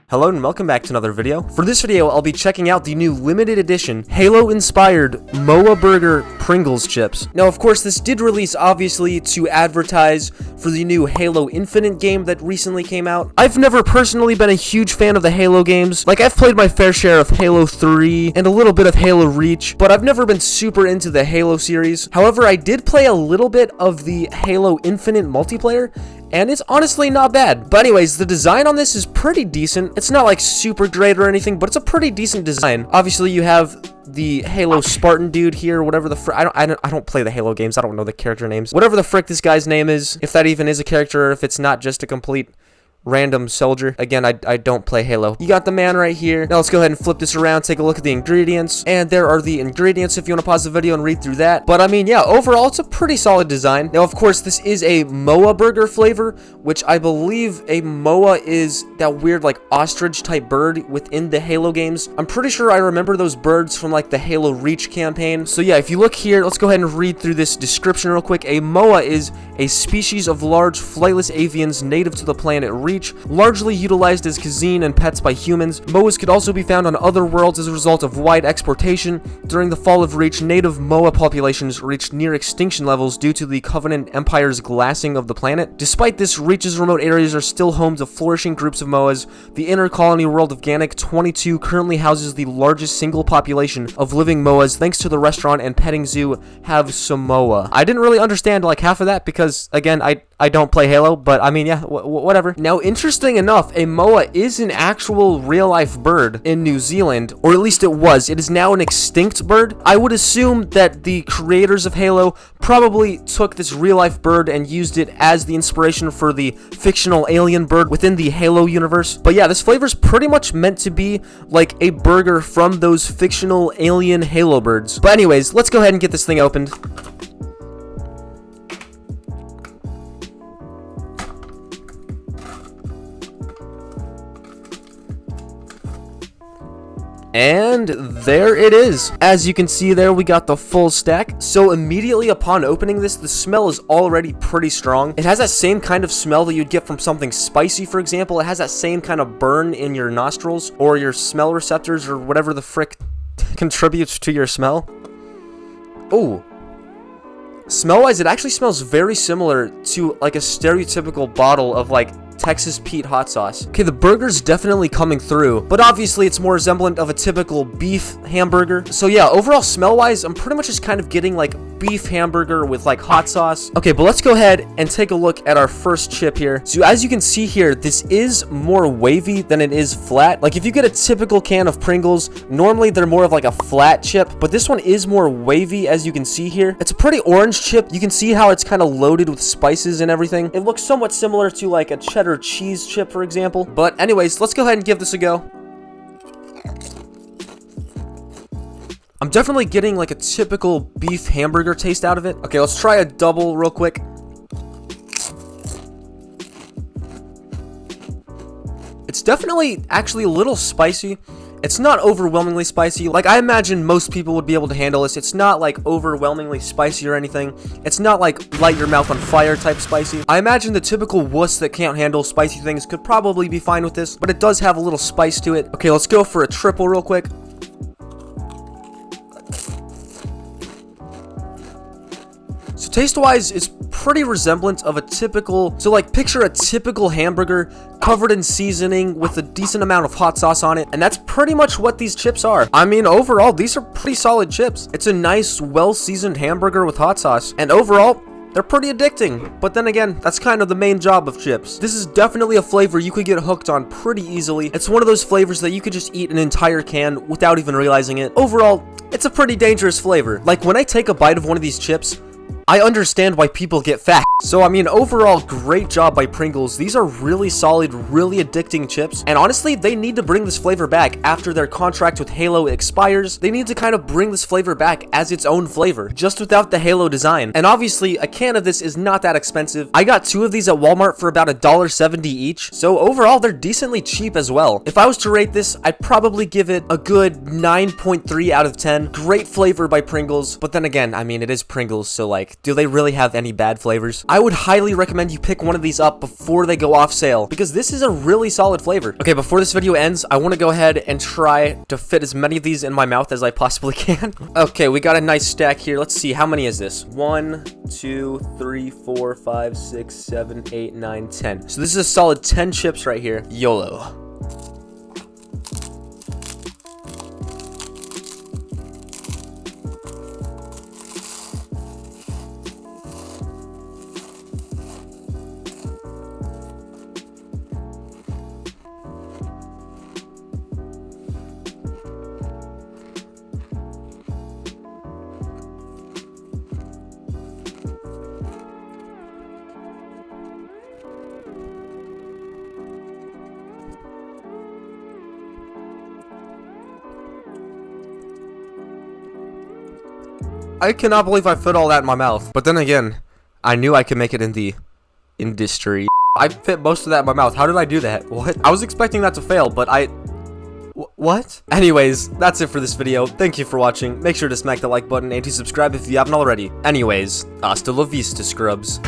Hello and welcome back to another video. For this video, I'll be checking out the new limited edition Halo-inspired Moa Burger Pringles chips. Now, of course, this did release obviously to advertise for the new Halo Infinite game that recently came out. I've never personally been a huge fan of the Halo games. Like, I've played my fair share of Halo 3 and a little bit of Halo Reach, but I've never been super into the Halo series. However, I did play a little bit of the Halo Infinite multiplayer, and it's honestly not bad. But anyways, the design on this is pretty decent. It's not like super great or anything, but it's a pretty decent design. Obviously, you have the Halo Spartan dude here, whatever the frick. I don't play the Halo games. I don't know the character names. Whatever the frick this guy's name is, if that even is a character or if it's not just a complete random soldier. Again, I don't play Halo. You got the man right here. Now let's go ahead and flip this around, take a look at the ingredients. And there are the ingredients if you want to pause the video and read through that. But I mean, yeah, overall, it's a pretty solid design. Now, of course, this is a Moa Burger flavor, which I believe a Moa is that weird, like, ostrich type bird within the Halo games. I'm pretty sure I remember those birds from, like, the Halo Reach campaign. So yeah, if you look here, let's go ahead and read through this description real quick. A Moa is a species of large flightless avians native to the planet Reach, largely utilized as cuisine and pets by humans. Moas could also be found on other worlds as a result of wide exportation. During the fall of Reach, native Moa populations reached near extinction levels due to the Covenant Empire's glassing of the planet. Despite this, Reach's remote areas are still home to flourishing groups of Moas. The inner colony world of Gannic 22 currently houses the largest single population of living Moas, thanks to the restaurant and petting zoo have Samoa. I didn't really understand like half of that because, again, I don't play Halo, but I mean, yeah, whatever. Now, interesting enough, a Moa is an actual real-life bird in New Zealand, or at least it was. It is now an extinct bird. I would assume that the creators of Halo probably took this real-life bird and used it as the inspiration for the fictional alien bird within the Halo universe. But yeah, this flavor is pretty much meant to be like a burger from those fictional alien Halo birds. But anyways, let's go ahead and get this thing opened. And there it is. As you can see there, we got the full stack. So immediately upon opening this, the smell is already pretty strong. It has that same kind of smell that you'd get from something spicy, for example. It has that same kind of burn in your nostrils or your smell receptors or whatever the frick contributes to your smell. Ooh. Smell-wise, it actually smells very similar to like a stereotypical bottle of like Texas Pete hot sauce. Okay, the burger's definitely coming through, but obviously it's more resemblant of a typical beef hamburger. So yeah, overall smell-wise, I'm pretty much just kind of getting like beef hamburger with like hot sauce. Okay, but let's go ahead and take a look at our first chip here. So as you can see here, this is more wavy than it is flat. Like if you get a typical can of Pringles, normally they're more of like a flat chip, but this one is more wavy as you can see here. It's a pretty orange chip. You can see how it's kind of loaded with spices and everything. It looks somewhat similar to like a cheddar cheese chip, for example. But anyways, let's go ahead and give this a go. I'm definitely getting like a typical beef hamburger taste out of it. Okay, let's try a double real quick. It's definitely actually a little spicy. It's not overwhelmingly spicy. Like, I imagine most people would be able to handle this. It's not, like, overwhelmingly spicy or anything. It's not, like, light your mouth on fire type spicy. I imagine the typical wuss that can't handle spicy things could probably be fine with this, but it does have a little spice to it. Okay, let's go for a triple real quick. So taste-wise, it's pretty resemblant of a typical, so like picture a typical hamburger covered in seasoning with a decent amount of hot sauce on it, and that's pretty much what these chips are. I mean, overall, these are pretty solid chips. It's a nice, well-seasoned hamburger with hot sauce, and overall, they're pretty addicting. But then again, that's kind of the main job of chips. This is definitely a flavor you could get hooked on pretty easily. It's one of those flavors that you could just eat an entire can without even realizing it. Overall, it's a pretty dangerous flavor. Like, when I take a bite of one of these chips, I understand why people get fat. So, I mean, overall, great job by Pringles. These are really solid, really addicting chips. And honestly, they need to bring this flavor back after their contract with Halo expires. They need to kind of bring this flavor back as its own flavor, just without the Halo design. And obviously, a can of this is not that expensive. I got 2 of these at Walmart for about $1.70 each. So overall, they're decently cheap as well. If I was to rate this, I'd probably give it a good 9.3 out of 10. Great flavor by Pringles. But then again, I mean, it is Pringles, so like, do they really have any bad flavors? I would highly recommend you pick one of these up before they go off sale, because this is a really solid flavor. Okay, before this video ends, I want to go ahead and try to fit as many of these in my mouth as I possibly can. Okay, we got a nice stack here. Let's see, how many is this? 1, 2, 3, 4, 5, 6, 7, 8, 9, 10. So this is a solid 10 chips right here. YOLO. I cannot believe I fit all that in my mouth. But then again, I knew I could make it in the industry. I fit most of that in my mouth. How did I do that? What? I was expecting that to fail, but what? Anyways, that's it for this video. Thank you for watching. Make sure to smack the like button and to subscribe if you haven't already. Anyways, hasta la vista, scrubs.